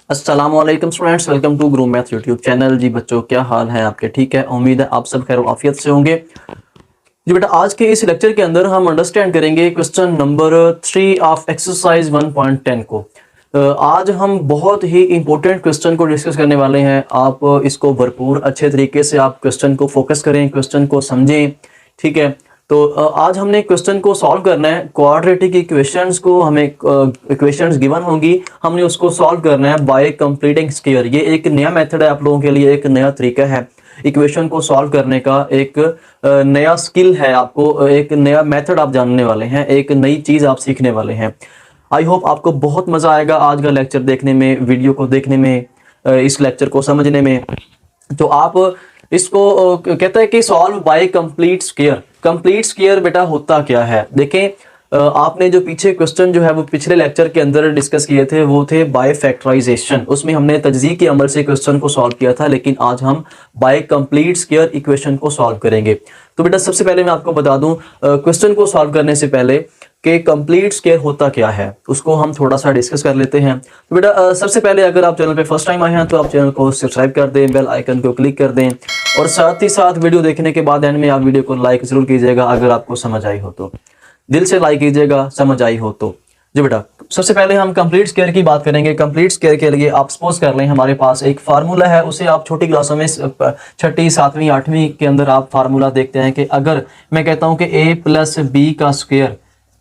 अस्सलामुअलैकुम students, welcome to grow math YouTube channel. जी बच्चों, क्या हाल है आपके? ठीक है, उम्मीद है आप सब खैर आफियत से होंगे। जी बेटा, आज के इस लेक्चर के अंदर हम अंडरस्टैंड करेंगे क्वेश्चन नंबर 3 ऑफ एक्सरसाइज 1.10 को। आज हम बहुत ही इंपॉर्टेंट क्वेश्चन को डिस्कस करने वाले हैं। आप इसको भरपूर अच्छे तरीके से आप क्वेश्चन को फोकस करें, क्वेश्चन को समझें। ठीक है, तो आज हमने क्वेश्चन को सॉल्व करना है। क्वाड्रेटिक इक्वेशंस को हमें इक्वेशंस गिवन होंगी, हमने उसको सॉल्व करना है बाय कंप्लीटिंग स्क्वायर। ये एक नया मेथड है आप लोगों के लिए, एक नया तरीका है इक्वेशन को सॉल्व करने का, एक नया स्किल है, आपको एक नया मेथड आप जानने वाले हैं, एक नई चीज आप सीखने वाले हैं। आई होप आपको बहुत मजा आएगा आज का लेक्चर देखने में, वीडियो को देखने में, इस लेक्चर को समझने में। तो आप इसको कहते हैं कि solve by complete square. Complete square बेटा होता क्या है? देखें, आपने जो पीछे क्वेश्चन जो है वो पिछले लेक्चर के अंदर डिस्कस किए थे, वो थे बाय फैक्टराइजेशन। उसमें हमने तज्जीह के अमल से क्वेश्चन को सॉल्व किया था, लेकिन आज हम बाय कंप्लीट स्क्वायर इक्वेशन को सॉल्व करेंगे। तो बेटा सबसे पहले मैं आपको बता दूं, क्वेश्चन को सॉल्व करने से पहले कि कंप्लीट स्क्वायर होता क्या है, उसको हम थोड़ा सा डिस्कस कर लेते हैं। तो बेटा सबसे पहले अगर आप चैनल पे फर्स्ट टाइम आए हैं तो आप चैनल को सब्सक्राइब कर दें, बेल आइकन को क्लिक कर दें, और साथ ही साथ वीडियो देखने के बाद एंड में आप वीडियो को लाइक जरूर कीजिएगा अगर आपको समझ आई हो तो। दिल से लाइक कीजिएगा समझ आई हो तो। जी बेटा, सबसे पहले हम कंप्लीट स्क्वायर की बात करेंगे। कंप्लीट स्क्वायर के लिए आप सपोज कर लें हमारे पास एक फार्मूला है, उसे आप छोटी क्लासों में छठी, सातवीं, आठवीं के अंदर आप फार्मूला देखते हैं कि अगर मैं कहता हूं कि a प्लस बी का स्क्वायर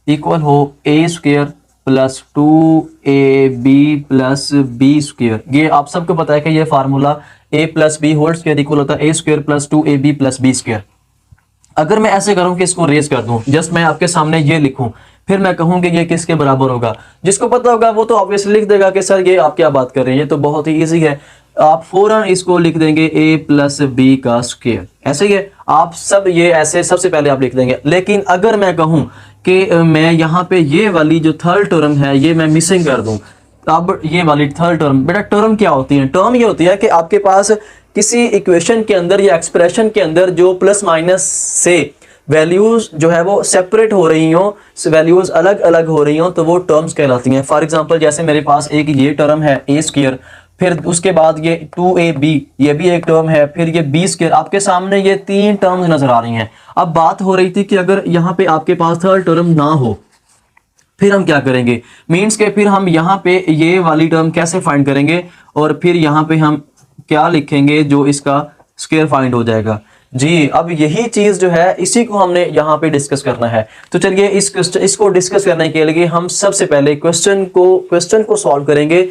इक्वल हो a square plus 2ab plus B square. ये आप सबको पता है कि ये formula a plus B whole square equal होता है a square plus 2ab plus B square. अगर मैं ऐसे करूं कि इसको रेज कर दूं, जस्ट मैं आपके सामने ये लिखूं, फिर मैं कहूं कि ये किसके बराबर होगा, जिसको पता होगा वो तो ऑब्वियसली लिख देगा कि सर ये आप क्या बात कर रहे हैं, ये तो बहुत ही इजी है। आप फौरन इसको लिख देंगे a प्लस बी का स्क्वायर। ऐसे ही है, आप सब ये ऐसे सबसे पहले आप लिख देंगे। लेकिन अगर मैं कहूं कि मैं यहाँ पे ये वाली जो थर्ड टर्म है ये मैं मिसिंग कर दूं, अब ये वाली थर्ड टर्म, बेटा टर्म क्या होती है? टर्म ये होती है कि आपके पास किसी इक्वेशन के अंदर या एक्सप्रेशन के अंदर जो प्लस माइनस से वैल्यूज जो है वो सेपरेट हो रही हो, वैल्यूज अलग अलग हो रही हो, तो वो टर्म्स कहलाती हैं। फॉर एग्जांपल जैसे मेरे पास एक ये टर्म है a स्क्वायर, फिर उसके बाद ये 2ab, ये भी एक टर्म है, फिर ये b स्क्वायर। आपके सामने ये तीन टर्म्स नजर आ रही हैं। अब बात हो रही थी कि अगर यहाँ पे आपके पास थर्ड टर्म ना हो, फिर हम क्या करेंगे? मीन्स के फिर हम यहाँ पे ये वाली टर्म कैसे फाइंड करेंगे, और फिर यहाँ पे हम क्या लिखेंगे जो इसका स्क्वायर फाइंड हो जाएगा। जी, अब यही चीज जो है इसी को हमने यहाँ पे डिस्कस करना है। तो चलिए इसको डिस्कस करने के लिए हम सबसे पहले क्वेश्चन को सॉल्व करेंगे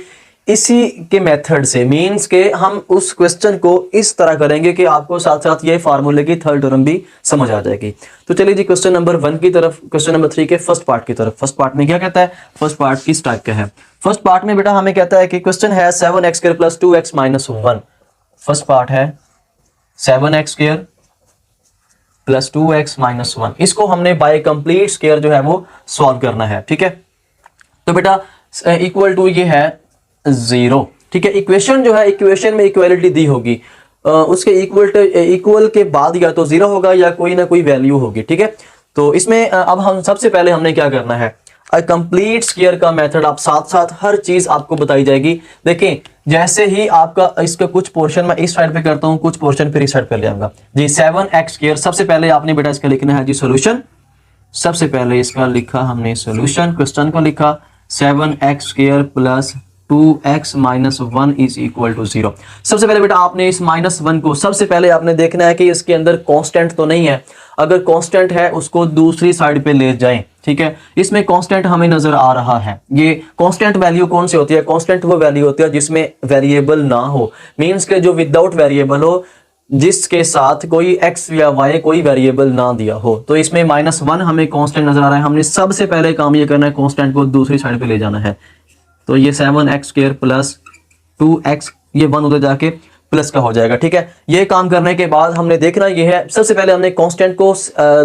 इसी के मेथड से। मीन्स के हम उस क्वेश्चन को इस तरह करेंगे कि आपको साथ साथ ये फार्मूले की थर्ड टर्म भी समझ आ जाएगी। तो चलिए जी क्वेश्चन नंबर 1 की तरफ, क्वेश्चन नंबर 3 के फर्स्ट पार्ट की तरफ। फर्स्ट पार्ट में क्या कहता है? फर्स्ट पार्ट किस टाइप का है? फर्स्ट पार्ट में बेटा हमें कहता है कि क्वेश्चन है 7x square plus 2x minus 1। First part है 7x square plus 2x minus 1। इसको हमने बाय कंप्लीट स्क्वायर जो है वो सॉल्व करना है। ठीक है, तो बेटा इक्वल टू ये है 0। ठीक है, इक्वेशन जो है, इक्वेशन में इक्वालिटी दी होगी, उसके इक्वल के बाद या तो 0 होगा या कोई ना कोई वैल्यू होगी। ठीक है, तो इसमें अब हम सबसे पहले हमने क्या करना है, कंप्लीट स्क्वायर का मेथड आप साथ साथ हर चीज आपको बताई जाएगी। देखें, जैसे ही आपका इसका कुछ पोर्शन मैं इस साइड पे करता हूं, कुछ पोर्शन फिर इस साइड पे ले आऊंगा। जी 7x स्क्वायर, सबसे पहले आपने बेटा इसका लिखना है जी सोल्यूशन। सबसे पहले इसका लिखा हमने सोल्यूशन, क्वेश्चन को लिखा 7x square plus 2x minus 1 is equal to 0। सबसे पहले बेटा आपने इस -1 को सबसे पहले आपने देखना है कि इसके अंदर कांस्टेंट तो नहीं है। अगर कांस्टेंट है उसको दूसरी साइड पे ले जाएं। ठीक है, इसमें कांस्टेंट हमें नजर आ रहा है। ये कांस्टेंट वैल्यू कौन सी होती है? कांस्टेंट वो वैल्यू होती है जिसमें वेरिएबल ना हो। मींस के जो विदाउट वेरिएबल हो, जिसके साथ कोई x या y कोई वेरिएबल ना दिया हो। तो इसमें -1 हमें कांस्टेंट नजर आ रहा है। हमने सबसे पहले काम ये करना है, कांस्टेंट को दूसरी साइड पे ले जाना है। तो ये 7x स्क्वायर प्लस 2x, ये 1 उधर जाके प्लस का हो जाएगा। ठीक है, ये काम करने के बाद हमने देखना ये है, सबसे पहले हमने कांस्टेंट को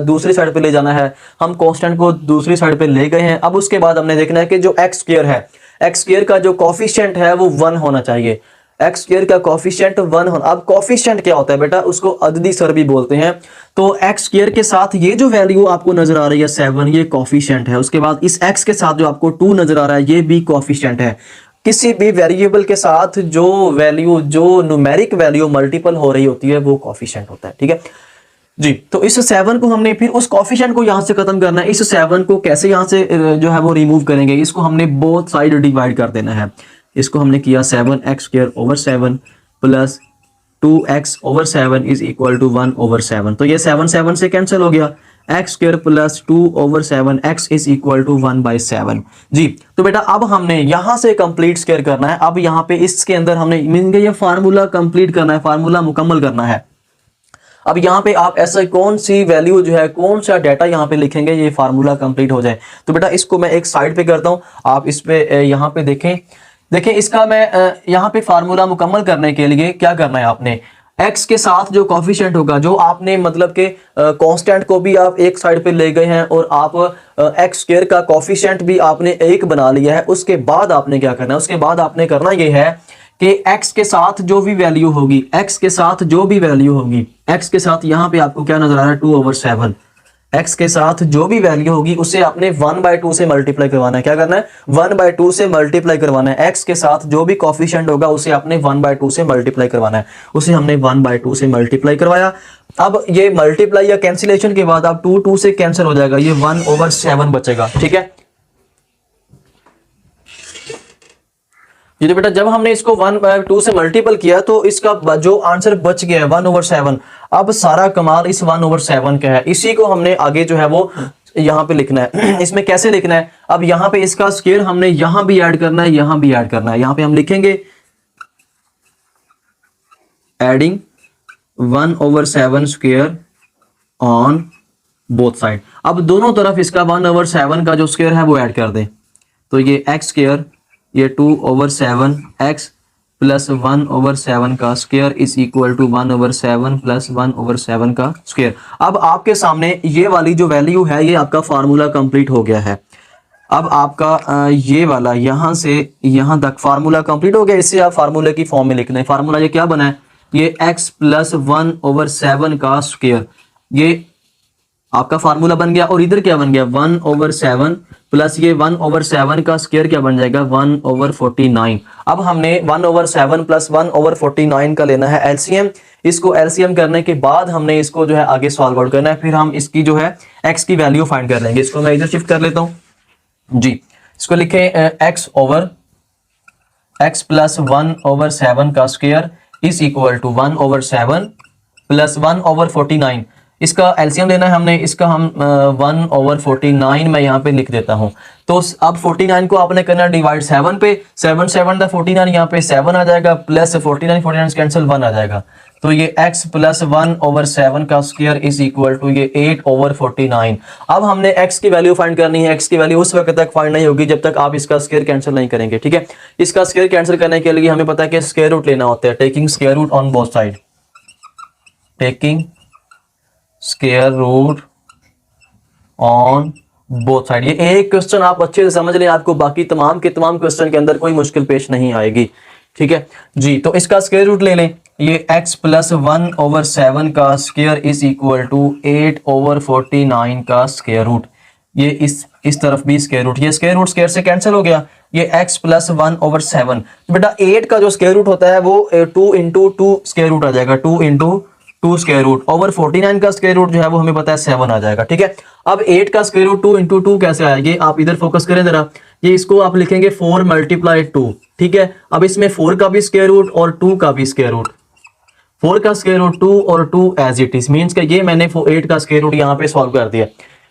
दूसरी साइड पे ले जाना है। हम कांस्टेंट को दूसरी साइड पे ले गए हैं। अब उसके बाद हमने देखना है कि जो x स्क्वायर है, x स्क्वायर का जो कोफिशिएंट है वो 1 होना चाहिए। एक्स स्क्वायर का कोफिशिएंट 1 होना। अब कोफिशिएंट क्या होता है बेटा? उसको अददी सर भी बोलते हैं। तो एक्स स्क्वायर के साथ ये जो वैल्यू आपको नजर आ रही है 7, ये कोफिशिएंट है। उसके बाद इस एक्स के साथ जो आपको 2 नजर आ रहा है ये भी कोफिशिएंट है। किसी भी वेरिएबल के साथ जो वैल्यू, जो न्यूमेरिक वैल्यू मल्टीपल हो रही होती है वो कोफिशिएंट होता है। ठीक है जी। तो इस 7 को हमने फिर उस कोफिशिएंट को यहां से खत्म करना है। इस 7 को कैसे यहां से जो है वो रिमूव करेंगे, इसको हमने बोथ साइड डिवाइड कर देना है। इसको हमने किया 7x² / 7 plus 2x/7 is equal to 1/7। तो ये 7 से कैंसिल हो गया। x² plus 2/7 x is equal to 1/7 जी। तो बेटा अब हमने यहां से कंप्लीट स्क्वायर करना है। अब यहाँ पे इसके अंदर हमने मीन ये फार्मूला कंप्लीट करना है, फार्मूला मुकम्मल करना है। अब यहाँ पे आप ऐसा कौन सी वैल्यू जो है, कौन सा डाटा यहाँ पे लिखेंगे ये फार्मूला कंप्लीट हो जाए। तो बेटा इसको मैं एक साइड पे करता हूँ, आप इस पे यहाँ पे देखें इसका मैं यहाँ पे फार्मूला मुकम्मल करने के लिए क्या करना है, आपने x के साथ जो कोफिशिएंट होगा, जो आपने मतलब के कांस्टेंट को भी आप एक साइड पे ले गए हैं और आप x² का कोफिशिएंट भी आपने 1 बना लिया है। उसके बाद आपने क्या करना है, उसके बाद आपने करना ये है कि x के साथ जो भी वैल्यू होगी, x के साथ जो भी वैल्यू होगी, x के साथ यहाँ पे आपको क्या नजर आ रहा है 2/7, x के साथ जो भी वैल्यू होगी उसे आपने 1/2 से मल्टीप्लाई करवाना है। क्या करना है, 1/2 से मल्टीप्लाई करवाना है। x के साथ जो भी कोफिशिएंट होगा उसे आपने 1/2 से मल्टीप्लाई करवाना है। उसे हमने 1/2 से मल्टीप्लाई करवाया। अब ये मल्टीप्लाई या कैंसिलेशन के बाद अब 2 से कैंसिल हो जाएगा, ये 1/7 बचेगा। ठीक है ये तो बेटा जब हमने इसको 1/2 से मल्टीपल किया तो इसका जो आंसर बच गया है 1/7। अब सारा कमाल इस 1/7 का है, इसी को हमने आगे जो है वो यहाँ पे लिखना है। इसमें कैसे लिखना है, अब यहाँ पे इसका स्क्वायर हमने यहाँ भी ऐड करना है, यहाँ भी ऐड करना है। यहाँ पे हम लिखेंगे adding 1/7 square on both side. अब दोनों तरफ इसका 1/7 का जो स्क्वायर है वो ऐड कर दें। तो ये x², ये 2/7 x प्लस 1/7 का square is equal to 1/7 plus 1/7 का स्क्वायर। अब आपके सामने ये वाली जो वैल्यू है ये आपका फार्मूला कंप्लीट हो गया है। अब आपका ये वाला यहाँ से यहाँ तक फार्मूला कंप्लीट हो गया। इससे आप फार्मूले की फॉर्म में लिखना है। फार्मूला ये क्या बना है, ये x प्लस 1/7 का स्क्वायर, ये आपका फार्मूला बन गया। और इधर क्या बन गया 1/7 प्लस ये 1/7 का स्क्वायर क्या बन जाएगा 1/49। अब हमने 1/7 प्लस 1/49 का लेना है एलसीएम। इसको एलसीएम करने के बाद हमने इसको जो है आगे सॉल्व आउट करना है। फिर हम इसकी जो है x की वैल्यू फाइंड कर लेंगे। इसको मैं इधर शिफ्ट कर लेता हूं जी। इसको लिखें x प्लस 1/7 का square is equal to 1/7 plus 1/49। इसका एलसीएम लेना है हमने, इसका हम 1/49 मैं यहाँ पे लिख देता हूँ। तो अब 49 को आपने करना डिवाइड 7 पे, 7 7 दा 49 यहाँ पे 7 आ जाएगा प्लस 49 कैंसिल 1 आ जाएगा। तो ये x प्लस 1/7 का स्क्वायर इज इक्वल टू ये 8/49। अब हमने x की वैल्यू फाइंड करनी है। x की वैल्यू उस वक्त तक फाइंड नहीं होगी जब तक आप इसका स्क्वायर कैंसिल नहीं करेंगे। ठीक है, इसका स्क्वायर कैंसिल करने के लिए हमें पता है कि स्क्वायर रूट लेना होता है। Taking square root on both side, taking square root on both side. ये एक क्वेश्चन आप अच्छे से समझ लें, आपको बाकी तमाम के तमाम क्वेश्चन के अंदर कोई मुश्किल पेश नहीं आएगी। ठीक है जी। तो इसका स्क्वायर रूट ले लें। ये x प्लस 1/7 का स्क्वायर इज इक्वल टू 8/49 का स्क्वायर रूट। ये इस तरफ भी स्क्वायर रूट, ये स्क्वायर रूट स्क्वायर से कैंसिल हो गया। ये x प्लस 1/7 बेटा 8 का जो स्क्वायर रूट होता है वो 2 × 2 स्क्वायर रूट आ जाएगा। 2 × 2 स्क्वायर रूट ओवर 49 का स्क्वायर रूट जो है वो हमें पता है 7 आ जाएगा। ठीक है, अब 8 का स्क्वायर रूट 2 × 2 कैसे आएगी, आप इधर फोकस करें जरा। ये इसको आप लिखेंगे 4 × 2। ठीक है, अब इसमें 4 का भी स्क्वायर रूट और 2 का भी स्क्वायर रूट, 4 का स्क्वायर रूट 2 और 2 एज इट इज, मीन्स कि ये मैंने 8 का स्क्वायर रूट यहाँ पे सॉल्व कर दिया।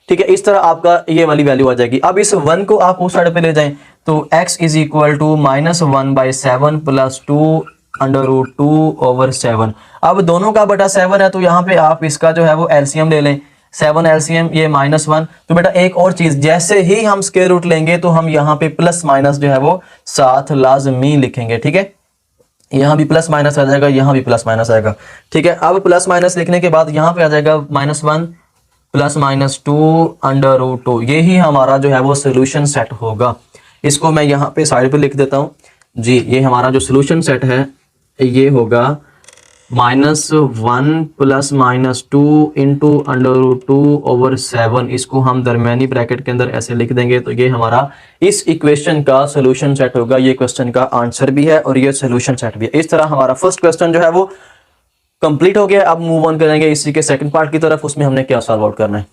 ठीक है, इस तरह आपका ये वाली वैल्यू आ जाएगी। अब इस 1 को आप उस साइड पे ले जाएं तो x is equal to -1/7 plus 2 √ 2/7। अब दोनों का बटा 7 है तो यहाँ पे आप इसका जो है वो एलसीएम ले लें। 7 एलसीएम ये -1। तो बेटा एक और चीज, जैसे ही हम स्क्वायर रूट लेंगे तो हम यहाँ पे प्लस माइनस जो है वो साथ लाजमी लिखेंगे। ठीक है, यहाँ भी प्लस माइनस आ जाएगा, यहाँ भी प्लस माइनस आएगा। ठीक है, अब प्लस माइनस लिखने के बाद यहाँ पे आ जाएगा -1 प्लस -2 √ 2। यही हमारा जो है वो सोल्यूशन सेट होगा। इसको मैं यहाँ पे साइड पे लिख देता हूँ जी। ये हमारा जो सोल्यूशन सेट है ये होगा -1 प्लस -2 इंटू √2/7, इसको हम दरमियानी ब्रैकेट के अंदर ऐसे लिख देंगे तो ये हमारा इस इक्वेशन का सोल्यूशन सेट होगा। ये क्वेश्चन का आंसर भी है और ये सोल्यूशन सेट भी है। इस तरह हमारा फर्स्ट क्वेश्चन जो है वो कंप्लीट हो गया। अब मूव ऑन करेंगे इसी के सेकंड पार्ट की तरफ, उसमें हमने क्या सॉल्व आउट करना है।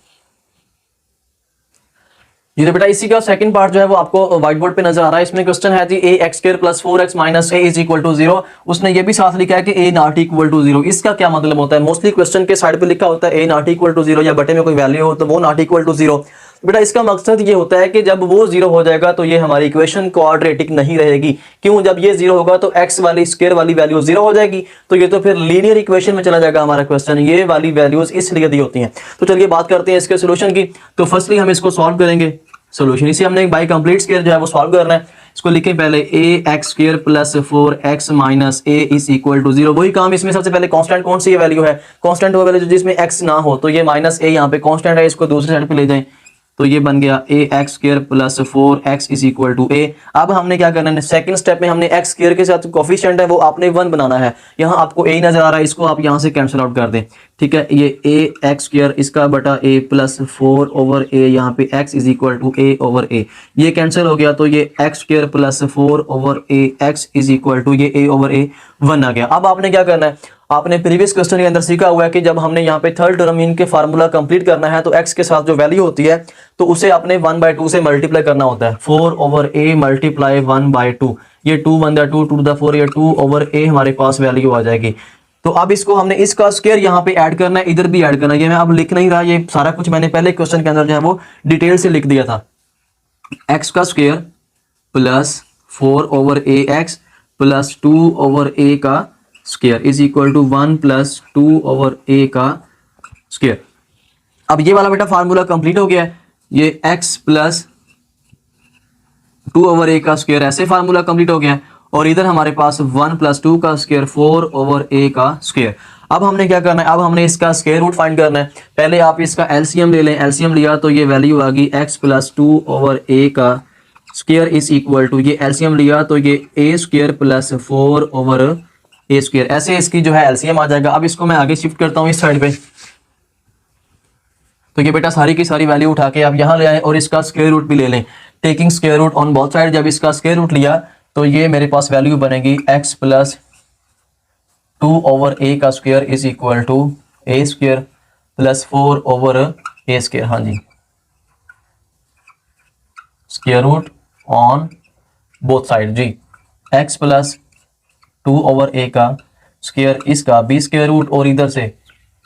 ये तो बेटा इसी का सेकंड पार्ट जो है वो आपको व्हाइट बोर्ड पे नजर आ रहा है। इसमें क्वेश्चन है जी a² + 4x - a is equal to 0। उसने ये भी साथ लिखा है कि a नॉट इक्वल टू 0। इसका क्या मतलब होता है? मोस्टली क्वेश्चन के साइड पे लिखा होता है a नॉट इक्वल टू 0 या बटे में कोई वैल्यू हो तो वो नॉट इक्वल टू 0। बेटा इसका मकसद ये होता है कि जब वो 0 हो जाएगा तो ये हमारी इक्वेशन क्वाड्रेटिक नहीं रहेगी। क्यों? जब ये 0 होगा तो x वाली स्क्वायर वाली वैल्यू 0 हो जाएगी, तो ये तो फिर लीनियर इक्वेशन में चला जाएगा हमारा क्वेश्चन। ये वाली वैल्यूज इसलिए दी होती हैं। तो चलिए बात करते हैं इसके सोल्यूशन की। तो फर्स्टली हम इसको सॉल्व करेंगे। सोल्यूशन इसे हमने बाई कंप्लीट स्क्वायर जो है वो सॉल्व करना है। इसको लिखें पहले ax² + 4x - a is equal to 0। वही काम, इसमें सबसे पहले कांस्टेंट कौन सी वैल्यू है? कांस्टेंट वो वैल्यू जिसमें x ना हो, तो ये -a यहाँ पे कांस्टेंट है, इसको दूसरे साइड पे ले जाएं तो ये बन गया ax² + 4x is equal to a। अब हमने क्या करना है? सेकंड स्टेप में हमने x² के साथ कोफिशिएंट है वो आपने 1 बनाना है। यहाँ आपको a नजर आ रहा है, इसको आप यहाँ से कैंसिल आउट कर दें। ठीक है, ये ax² इसका बटा a + 4/a, यहाँ पे x is equal to a/a, ये कैंसिल हो गया तो ये x² + 4/a x is equal to ये a/a 1 आ गया। अब आपने क्या करना है? आपने प्रीवियस क्वेश्चन के अंदर सीखा हुआ है कि जब हमने यहाँ पे थर्ड टर्म के फार्मूला कंप्लीट करना है तो x के साथ जो वैल्यू होती है तो उसे आपने 1/2 से मल्टीप्लाई करना होता है। 4/a मल्टीप्लाई 1/2, ये 2 × 1 2 2 4, ये 2/a हमारे पास वैल्यू आ जाएगी। तो अब इसको हमने इसका स्क्वायर यहाँ पे ऐड करना है, इधर भी ऐड करना है। ये मैं अब लिख नहीं रहा, ये सारा कुछ मैंने पहले क्वेश्चन के अंदर जो है वो डिटेल से लिख दिया था। x का square plus 4/ax plus 2/a का square is equal to 1 + 2/a का स्क्वायर। अब ये वाला बेटा फार्मूला कंप्लीट हो गया है। ये x प्लस 2/a का स्क्वायर ऐसे फार्मूला कंप्लीट हो गया है, और इधर हमारे पास 1 + 2 का स्क्वायर 4/a का स्क्वायर। अब हमने क्या करना है? अब हमने इसका स्क्वायर रूट फाइंड करना है। पहले आप इसका एलसीएम ले लें। एलसीएम लिया तो ये वैल्यू आ गई x + 2/a का स्क्वायर इज इक्वल टू, ये एलसीएम लिया तो ये a² + 4/a², ऐसे इसकी जो है एलसीएम आ जाएगा। अब इसको मैं आगे शिफ्ट करता हूँ इस साइड पे, तो ये बेटा सारी की सारी वैल्यू उठा के आप यहाँ ले आए और इसका स्क्वायर रूट भी ले लें। Taking square root on both side, जब इसका स्क्वायर रूट लिया तो ये मेरे पास वैल्यू बनेगी x + 2/a का square is equal to a² + 4/a²। हाँ जी, square root on both side जी, x + 2/a का स्क्वायर इसका b स्क्वायर रूट, और इधर से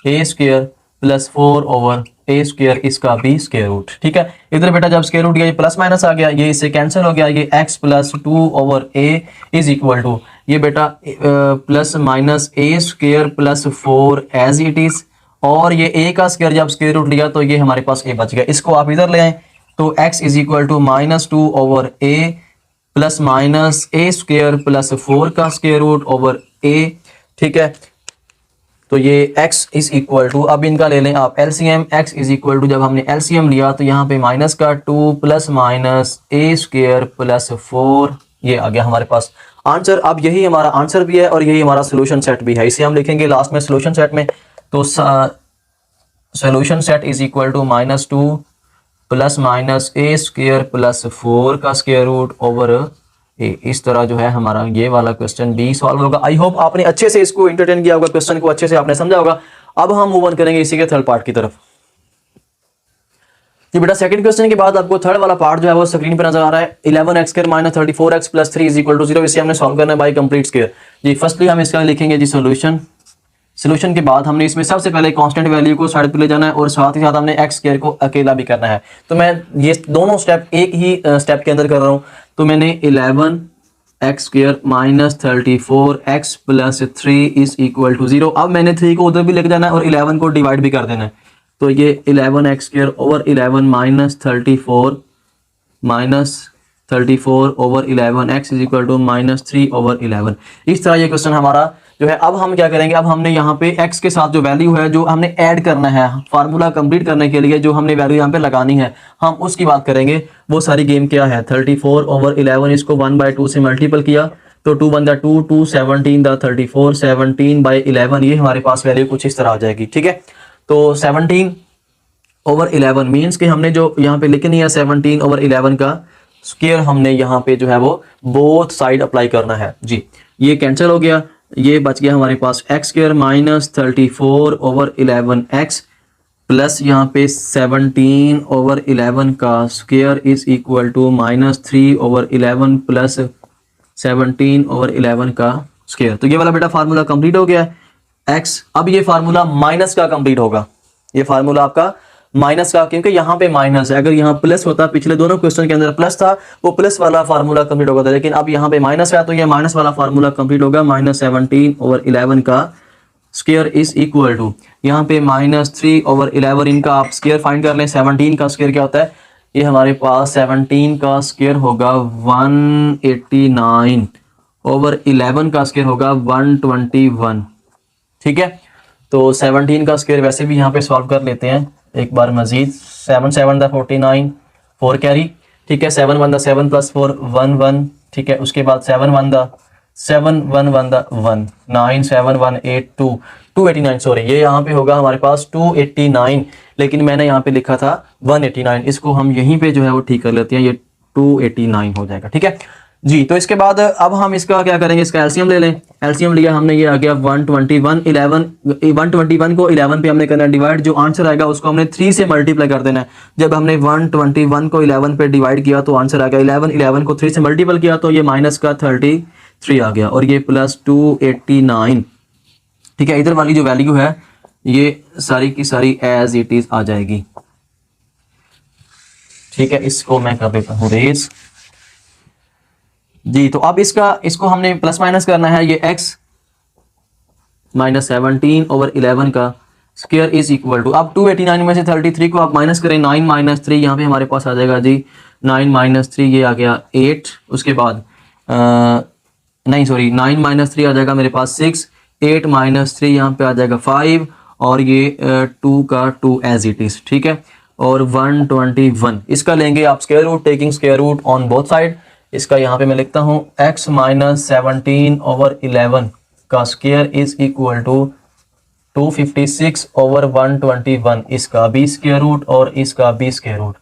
a² + 4/a² इसका भी स्क्वायर रूट। ठीक है, इधर बेटा जब स्क्वायर रूट गया ये प्लस माइनस आ गया, ये इससे कैंसिल हो गया। ये x + 2/a is equal to ये बेटा plus minus a² + 4 as it is, और ये a का स्क्वायर जब स्क्वायर रूट लिया तो ये हमारे पास a बच गया। इसको आप इधर ले आए तो x is equal to -2/a plus minus a² + 4 का स्क्वायर रूट ओवर a। ठीक है, तो ये x इज इक्वल टू, अब इनका ले लें आप LCM. x is equal to, जब हमने एलसीएम लिया तो यहाँ पे माइनस का 2 प्लस माइनस a² + 4, ये आ गया हमारे पास आंसर। अब यही हमारा आंसर भी है और यही हमारा सोल्यूशन सेट भी है। इसे हम लिखेंगे लास्ट में सोल्यूशन सेट में। तो solution set is equal to -2 plus minus a² + 4 का स्क्वायर रूट ओवर a। इस तरह जो है हमारा ये वाला क्वेश्चन भी सॉल्व होगा। आई होप आपने अच्छे से इसको एंटरटेन किया होगा, क्वेश्चन को अच्छे से आपने समझा होगा। अब हम मूव ऑन करेंगे इसी के थर्ड पार्ट की तरफ। जी बेटा सेकंड क्वेश्चन के बाद आपको थर्ड वाला पार्ट जो है वो स्क्रीन पर नजर आ रहा है। 11x² - 34x + 3 is equal to 0। इसे हमने सॉल्व करना है बाय कंप्लीट स्क्वायर। जी फर्स्टली हम इसका लिखेंगे जी सोल्यूशन। सोल्यूशन के बाद हमने इसमें सबसे पहले कांस्टेंट वैल्यू को साइड पे ले जाना है और साथ ही साथ हमने x² को अकेला भी करना है। तो मैं ये दोनों स्टेप एक ही स्टेप के अंदर कर रहा हूँ। तो मैंने 11x² - 34x + 3 is equal to 0। अब मैंने 3 को उधर भी लेके जाना है और 11 को डिवाइड भी कर देना है। तो ये 11x² over 11 - 34 over 11x is equal to -3/11। इस तरह ये क्वेश्चन हमारा जो है। अब हम क्या करेंगे? अब हमने यहाँ पे x के साथ जो वैल्यू है जो हमने ऐड करना है फार्मूला कंप्लीट करने के लिए, जो हमने वैल्यू यहाँ पे लगानी है, हम उसकी बात करेंगे। वो सारी गेम क्या है? 34/11 इसको 1/2 से मल्टीपल किया तो 2 वन दा 2, 2 17 दा 34, 17 बाई 11, ये हमारे पास वैल्यू कुछ इस तरह आ जाएगी। ठीक है, तो 17/11 मीन्स कि हमने जो यहाँ पे लिखनी है 17/11 का स्क्वायर हमने यहाँ पे जो है वो बोथ साइड अप्लाई करना है जी। ये कैंसिल हो गया, ये बच गया हमारे पास x square minus 34/11x plus यहाँ पे 17/11 का square is equal to minus 3/11 plus 17/11 का स्क्वायर। तो ये वाला बेटा फार्मूला कंप्लीट हो गया एक्स। अब ये फार्मूला माइनस का कंप्लीट होगा, ये फार्मूला आपका माइनस का, क्योंकि यहाँ पे माइनस है। अगर यहाँ प्लस होता, पिछले दोनों क्वेश्चन के अंदर प्लस था, वो प्लस वाला फार्मूला कंप्लीट होगा था, लेकिन अब यहाँ पे माइनस है तो ये माइनस वाला फार्मूला कंप्लीट होगा। माइनस 17/11 का स्क्वायर इज इक्वल टू यहाँ पे माइनस 3/11, इनका आप स्क्वायर फाइंड कर लें। 17 का स्क्वायर क्या होता है, ये हमारे पास 17 का स्क्वायर होगा 189/11 का स्क्वायर होगा 121। ठीक है, तो 17 का स्क्वायर वैसे भी यहाँ पे सॉल्व कर लेते हैं एक बार मजीद। 7 7 दा 49, 4 कैरी। ठीक है, 7 1 दा 7 प्लस 4 1 1। ठीक है, उसके बाद 7 1 दा 7 1 1 दा 1 9 7 1 8 2 289, सॉरी ये यहाँ पे होगा हमारे पास 289, लेकिन मैंने यहाँ पे लिखा था 189। इसको हम यहीं पे जो है वो ठीक कर लेते हैं, ये 289 हो जाएगा। ठीक है जी, तो इसके बाद अब हम इसका क्या करेंगे, इसका एलसीएम ले लें। एलसीएम लिया हमने, ये आ गया 121 को 11 पे हमने करना है डिवाइड। जो आंसर आएगा उसको हमने 3 से मल्टीप्लाई कर देना है। जब हमने 121 को 11 पे डिवाइड किया तो आंसर आ गया 11 को 3 से मल्टीपल किया तो ये माइनस का 33 आ गया और ये प्लस 289। ठीक है, इधर वाली जो वैल्यू है ये सारी की सारी एज इट इज आ जाएगी। ठीक है, इसको मैं कर देता हूँ रेस जी। तो अब इसको हमने प्लस माइनस करना है। ये x माइनस 17/11 का स्क्वायर इज इक्वल टू, अब 289 में से 33 को आप माइनस करें, 9 माइनस 3 यहाँ पे हमारे पास आ जाएगा जी 9 माइनस 3 ये आ गया 8। उसके बाद नहीं सॉरी 9 माइनस 3 आ जाएगा मेरे पास 6, 8 माइनस 3 यहाँ पे आ जाएगा 5 और ये 2 का 2 एज इट इज। ठीक है, और 121 इसका लेंगे आप square root, taking square root on both side. इसका यहाँ पे मैं लिखता हूँ x माइनस 17/11 का स्क्वायर इज इक्वल टू 256/121, इसका भी स्क्वायर रूट और इसका भी स्क्वायर रूट।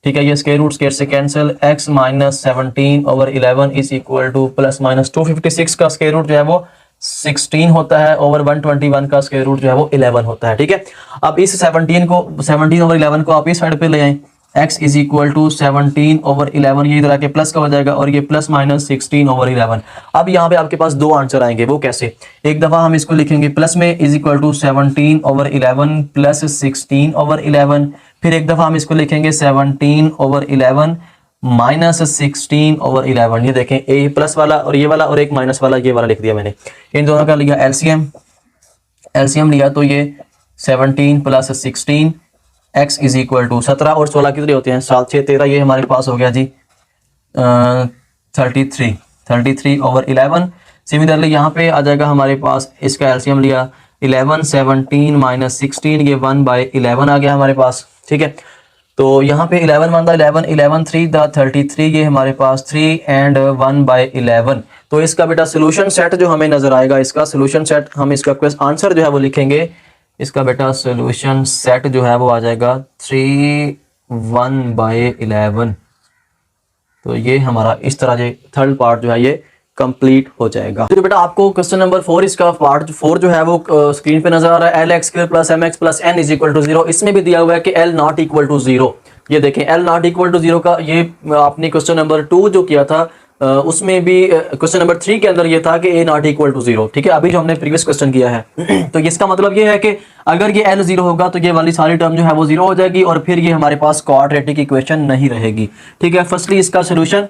ठीक है, ये स्क्वायर रूट स्क्वायर से cancel. x minus 17/11 is equal two plus minus 256 का स्क्वायर रूट जो है वो 16 होता है ओवर 121 का स्क्वायर रूट जो है वो 11 होता है। ठीक है, अब इस 17/11 को आप इस साइड पे ले आए। x इज इक्वल टू 17/11, ये इधर आके प्लस का हो जाएगा और ये प्लस माइनस 16/11। अब यहाँ पे आपके पास दो आंसर आएंगे, वो कैसे, एक दफा हम इसको लिखेंगे प्लस में इज इक्वल टू 17/11 प्लस 16/11, फिर एक दफा हम इसको लिखेंगे 17/11 माइनस 16/11। ये देखें, ए प्लस वाला और ये वाला और एक माइनस वाला ये वाला लिख दिया मैंने। इन दोनों का लिया एलसीएम लिया तो ये 17 plus 16 x is equal to 17 और 16 कितने होते हैं 7 6 13, ये हमारे पास हो गया जी 33/11। सिमिलरली यहाँ पे आ जाएगा हमारे पास, इसका एलसीएम लिया 11 17 माइनस 16, ये 1/11 आ गया हमारे पास। ठीक है, तो यहाँ पे 11 1 दा 11, 11 3 दा 33, ये हमारे पास 3 एंड 1/11। तो इसका बेटा सोल्यूशन सेट जो हमें नजर आएगा, इसका सोल्यूशन सेट हम इसका आंसर जो है वो लिखेंगे। इसका बेटा सोल्यूशन सेट जो है वो आ जाएगा 3 1/11। तो ये हमारा इस तरह से थर्ड पार्ट जो है ये कंप्लीट हो जाएगा। तो बेटा आपको क्वेश्चन नंबर 4 इसका पार्ट 4 जो है वो स्क्रीन पे नजर आ रहा है। LX² plus MX plus N is equal to 0। इसमें भी दिया हुआ है कि L नॉट इक्वल टू 0। ये देखें L नॉट इक्वल टू 0 का ये आपने क्वेश्चन नंबर 2 जो किया था उसमें भी क्वेश्चन नंबर 3 के अंदर ये था कि A नॉट इक्वल टू 0। ठीक है, अभी जो हमने प्रीवियस क्वेश्चन किया है तो इसका मतलब ये है कि अगर ये L 0 होगा तो ये वाली सारी टर्म जो है वो 0 हो जाएगी और फिर ये हमारे पास क्वाड्रेटिक इक्वेशन नहीं रहेगी। ठीक है, फर्स्टली इसका सोल्यूशन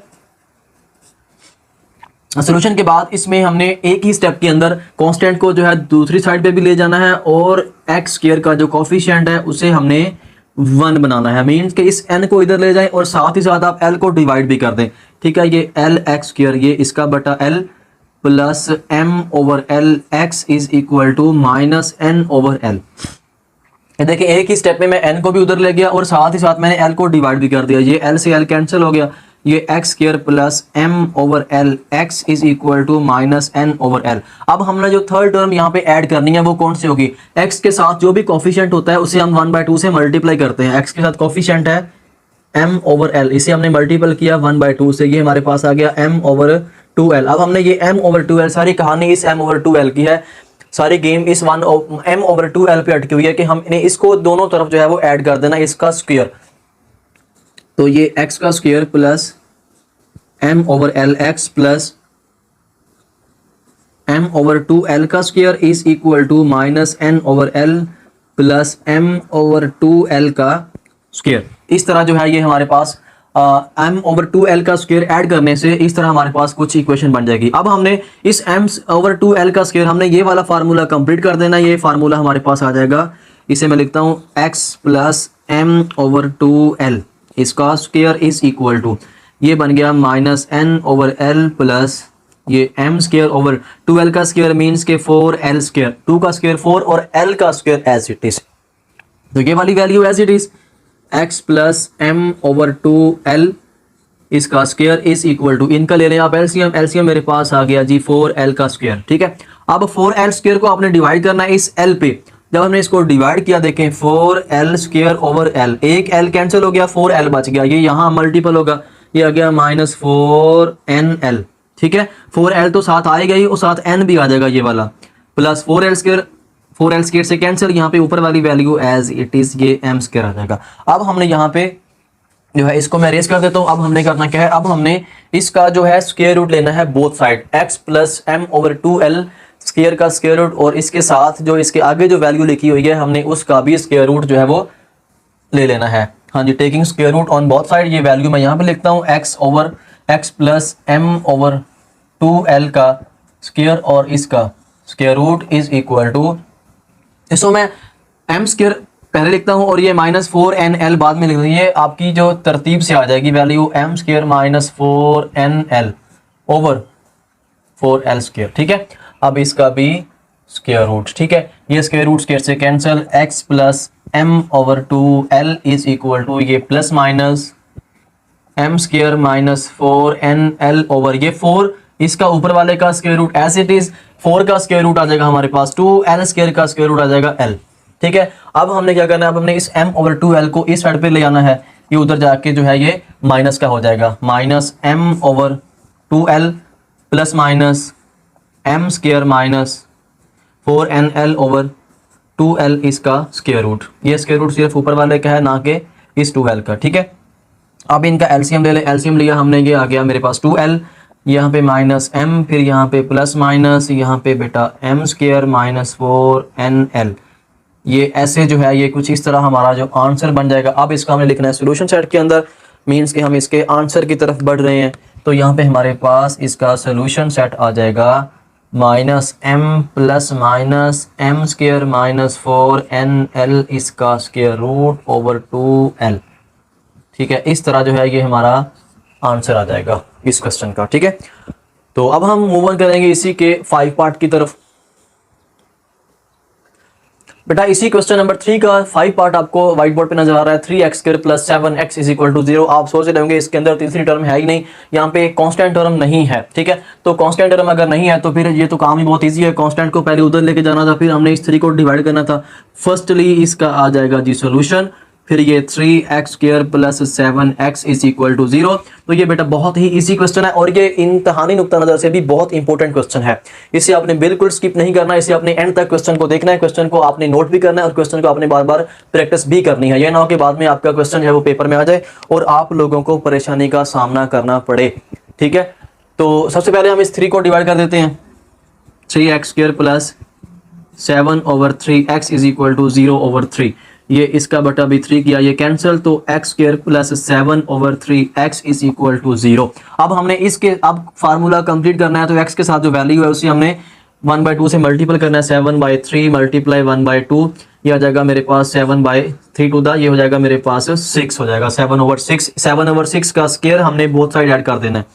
के बाद इसमें हमने एक ही स्टेप के अंदर कांस्टेंट को जो है दूसरी साइड पे भी ले जाना है और एक्स स्क्वायर का जो कोफिशिएंट है उसे हमने 1 बनाना है। मीन्स कि इस n को इधर ले जाएं और साथ ही साथ आप l को डिवाइड भी कर दें। ठीक है, ये LX² ये इसका बटा l plus m/l x is equal to minus n/l। देखिए एक ही स्टेप में मैं n को भी उधर ले गया और साथ ही साथ मैंने l को डिवाइड भी कर दिया। ये l से l कैंसिल हो गया, ये x square plus M over L, X is equal to minus N over L. अब हमने जो थर्ड टर्म यहाँ पे ऐड करनी है वो कौन सी होगी, एक्स के साथ जो भी कॉफिशिएंट होता है उसे हम 1/2 से मल्टीप्लाई करते हैं। एक्स के साथ कॉफिशिएंट है m ओवर एल, इसे हमने मल्टीपल किया 1/2 से, ये हमारे पास आ गया m ओवर 2l। अब हमने ये m ओवर 2l, सारी कहानी इस m ओवर 2l की है, सारी गेम इस m ओवर 2l पे अटकी हुई है कि हमने इसको दोनों तरफ जो है वो ऐड कर देना, इसका स्क्वायर। तो ये x का square plus m over L X plus m over 2l का square is equal to minus n over l plus m over 2l का स्क्वायर। इस तरह जो है ये हमारे पास m ओवर 2l का स्क्वायर ऐड करने से इस तरह हमारे पास कुछ इक्वेशन बन जाएगी। अब हमने इस m ओवर 2l का स्क्वायर, हमने ये वाला फार्मूला कंप्लीट कर देना। ये फार्मूला हमारे पास आ जाएगा, इसे मैं लिखता हूँ x plus m over 2l, इसका स्क्वायर इज इक्वल टू, ये बन गया minus n over l plus ये m स्क्वायर ओवर 2l का स्क्वायर मीन्स के 4l स्क्वायर, 2 का स्क्वायर 4 और l का स्क्वायर एज इट इज। तो ये वाली value as it is x plus m over 2l, इसका स्क्वायर इज इक्वल टू, इनका ले रहे हैं आप एलसीएम, एलसीएम मेरे पास आ गया जी 4l का स्क्वायर। ठीक है, अब 4l स्क्वायर को आपने डिवाइड करना है इस l पे। जब हमने इसको डिवाइड किया देखें 4l स्क्वायर ओवर l, एक l कैंसिल हो गया, 4l बच गया, ये यहाँ मल्टीपल होगा, ये आ गया माइनस 4nl। ठीक है, 4l तो साथ आएगा ही और साथ n भी आ जाएगा ये वाला, plus 4l square, 4l square से कैंसिल, यहाँ पे ऊपर वाली वैल्यू एज इट इज ये m स्क्वायर आ जाएगा। अब हमने यहाँ पे जो है इसको मैं रेस कर देता हूँ। अब हमने करना क्या है, अब हमने इसका जो है स्क्वायर रूट लेना है both side, x plus m over 2l square का स्क्वायर रूट, और इसके साथ जो इसके आगे जो वैल्यू लिखी हुई है हमने उसका भी स्क्वायर रूट जो है वो ले लेना है। हाँ जी, taking square root on both side, ये वैल्यू मैं यहाँ पे लिखता हूँ x plus m over 2l का स्क्वायर और इसका square root is equal to, इसको मैं m स्क्वायर पहले लिखता हूँ और ये माइनस 4nl बाद में लिख दूँ, ये आपकी जो तरतीब से आ जाएगी value m square minus 4nl over 4l square. ठीक है, अब इसका भी स्क्वायर रूट। ठीक है, ये स्क्वायर रूट स्क्वायर से cancel, x plus m over 2l is equal to, ये plus minus m square minus 4nl over ये 4, इसका ऊपर वाले का square root as it is, 4 का स्क्वायर रूट आ जाएगा हमारे पास, 2l स्क्वायर का स्क्वायर रूट आ जाएगा l। ठीक है, अब हमने क्या करना है, अब हमने इस m ओवर 2l को इस साइड पे ले आना है, ये उधर जाके जो है ये माइनस का हो जाएगा, minus m over 2l plus minus m square minus 4nl over 2l इसका स्क्वायर रूट, ये स्क्वायर रूट सिर्फ ऊपर वाले का है ना कि इस 2l का। ठीक है, अब इनका एलसीएम ले लें, एलसीएम लिया हमने, ये आ गया मेरे पास 2l, यहाँ पे माइनस m, फिर यहाँ पे प्लस माइनस, यहाँ पे बेटा m स्क्वायर माइनस 4nl, ये ऐसे जो है ये कुछ इस तरह हमारा जो आंसर बन जाएगा। अब इसका हमें लिखना है सोल्यूशन सेट के अंदर, मीन्स कि हम इसके आंसर की तरफ बढ़ रहे हैं। तो यहाँ पे हमारे पास इसका सोल्यूशन सेट आ जाएगा minus m plus minus m square minus 4nl इसका स्क्वायर रूट ओवर 2l। ठीक है, इस तरह जो है ये हमारा आंसर आ जाएगा इस क्वेश्चन का। ठीक है, तो अब हम मूव ऑन करेंगे इसी के 5 पार्ट की तरफ। बेटा इसी क्वेश्चन नंबर 3 का 5 पार्ट आपको व्हाइट बोर्ड पे नजर आ रहा है, 3x square plus 7x is equal to 0। आप सोच रहे होंगे इसके अंदर तीसरी टर्म है ही नहीं, यहाँ पे कांस्टेंट टर्म नहीं है। ठीक है, तो कांस्टेंट टर्म अगर नहीं है तो फिर ये तो काम ही बहुत इजी है, कांस्टेंट को पहले उधर लेके जाना था, फिर हमने इस 3 को डिवाइड करना था। फर्स्टली इसका आ जाएगा जी सोल्यूशन, फिर ये 3x square plus 7x is equal to 0। तो ये बेटा बहुत ही इजी क्वेश्चन है और ये इम्तिहानी नुक्ता नजर से भी बहुत इंपॉर्टेंट क्वेश्चन है। इसे आपने बिल्कुल स्किप नहीं करना, इसे आपने एंड तक क्वेश्चन को देखना है, क्वेश्चन को आपने नोट भी करना है और क्वेश्चन को आपने बार बार प्रैक्टिस भी करनी है। यह ना हो कि बाद में आपका क्वेश्चन है वो पेपर में आ जाए और आप लोगों को परेशानी का सामना करना पड़े। ठीक है, तो सबसे पहले हम इस 3 को डिवाइड कर देते हैं, 3x square plus 7 over 3x is equal to 0 over 3। ये इसका बटा भी 3 किया, ये कैंसिल, तो x square plus 7 over 3x is equal to 0। अब हमने इसके अब फार्मूला कंप्लीट करना है, तो x के साथ जो वैल्यू है उसे हमने 1/2 से मल्टीपल करना है, 7/3 मल्टीप्लाई 1/2, ये आ जाएगा मेरे पास 7/3 टू द, ये हो जाएगा मेरे पास 6 हो जाएगा, 7/6। 7/6 का स्क्वायर हमने बोथ साइड ऐड कर देना है,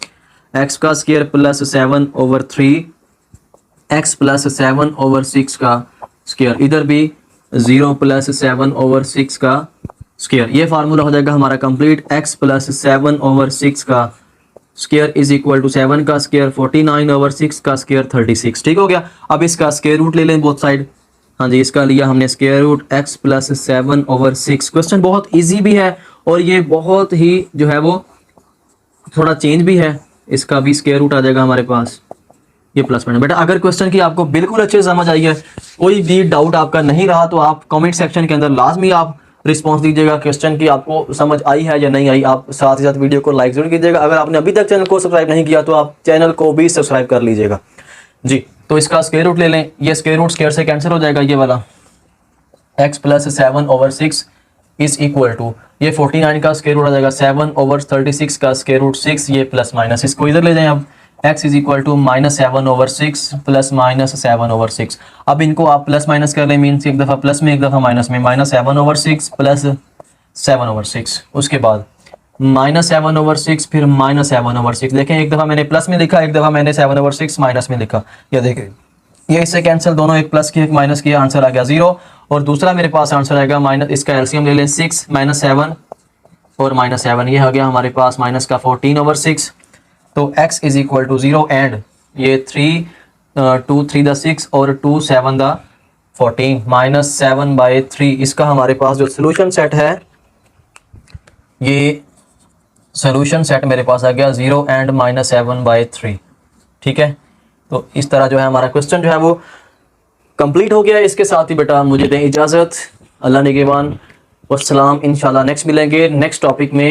x का square plus 7 over 3 x plus 7 over 6 का स्क्वायर, इधर भी 0 प्लस 7 ओवर 6 का स्क्वायर, ये फार्मूला हो जाएगा हमारा कंप्लीट। x प्लस 7/6 का स्क्वायर इज इक्वल टू 7 का स्क्वायर 49/6 का स्क्वायर 36। ठीक हो गया। अब इसका स्क्वायर रूट ले लें बोथ साइड। हाँ जी, इसका लिया हमने square root x plus 7/6। Question बहुत इजी भी है और ये बहुत ही जो है वो थोड़ा चेंज भी है। इसका भी स्क्वायर रूट आ जाएगा हमारे पास, ये प्लस पॉइंट। बेटा अगर क्वेश्चन की आपको बिल्कुल अच्छे से समझ आई है, कोई भी डाउट आपका नहीं रहा, तो आप कमेंट सेक्शन के अंदर लाजमी आप रिस्पांस दीजिएगा क्वेश्चन की आपको समझ आई है या नहीं आई। आप साथ ही साथ वीडियो को लाइक जरूर कीजिएगा। अगर आपने अभी तक चैनल को सब्सक्राइब नहीं किया तो आप चैनल को भी सब्सक्राइब कर लीजिएगा जी। तो इसका स्क्वायर रूट ले लें, ये स्क्वायर रूट स्क्वायर से कैंसिल हो जाएगा, ये वाला x plus 7/6 is equal to ये 49 का स्क्वायर रूट आ जाएगा 7/36 का स्क्वायर रूट 6, ये प्लस माइनस इसको इधर ले जाएं। अब x is equal to -7/6 plus -7/6। अब इनको आप प्लस माइनस कर लें, मीन्स एक दफ़ा प्लस में एक दफ़ा माइनस में, -7/6 प्लस 7/6, उसके बाद -7/6 फिर -7/6। देखें एक दफ़ा मैंने प्लस में लिखा, एक दफ़ा मैंने 7/6 माइनस में लिखा। ये देखें ये इससे कैंसिल, दोनों एक प्लस की एक माइनस की, आंसर आ गया 0। और दूसरा मेरे पास आंसर आएगा माइनस, इसका एलसीएम ले लें 6 - 7 और -7, ये आ गया हमारे पास माइनस का 14/6। तो x is equal to 0 and ये 3 2 3 द 6 और 2 7 द 14 -7/3। इसका हमारे पास जो सोल्यूशन सेट है, ये सोल्यूशन सेट मेरे पास आ गया 0 एंड -7/3। ठीक है, तो इस तरह जो है हमारा क्वेश्चन जो है वो कंप्लीट हो गया। इसके साथ ही बेटा मुझे दें इजाज़त, अल्लाह निगहबान, वस्सलाम। इंशाल्लाह नेक्स्ट मिलेंगे नेक्स्ट टॉपिक में।